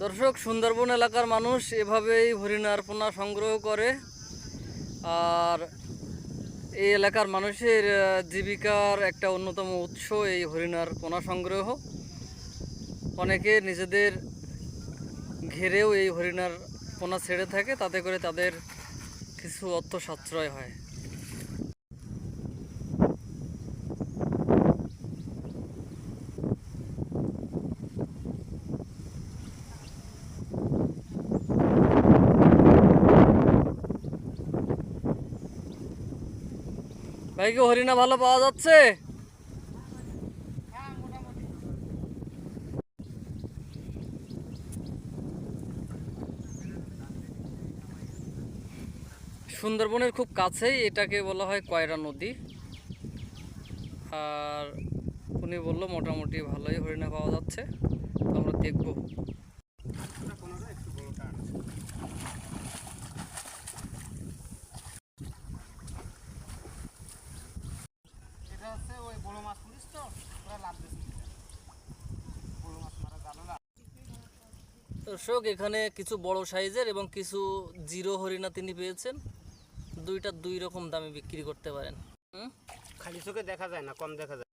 দর্শক, সুন্দরবন এলাকার মানুষ এভাবেই হরিণার পোনা সংগ্রহ করে। আর এই এলাকার মানুষের জীবিকার একটা অন্যতম উৎস এই হরিণার পোনা সংগ্রহ। অনেকে নিজেদের ঘেরেও এই হরিণার পোনা ছেড়ে থাকে, তাতে করে তাদের কিছু অর্থ সাশ্রয় হয়। ভাই, কি হরিণা ভালো পাওয়া যাচ্ছে? সুন্দরবনের খুব কাছেই এটাকে বলা হয় কয়রা নদী। আর উনি বললো মোটামুটি ভালোই হরিণা পাওয়া যাচ্ছে, তো আমরা দেখবো। দর্শক, এখানে কিছু বড় সাইজের এবং কিছু জিরো হরিণা তিনি পেয়েছেন। দুইটা দুই রকম দামে বিক্রি করতে পারেন। খালি চোখে দেখা যায় না, কম দেখা যায়।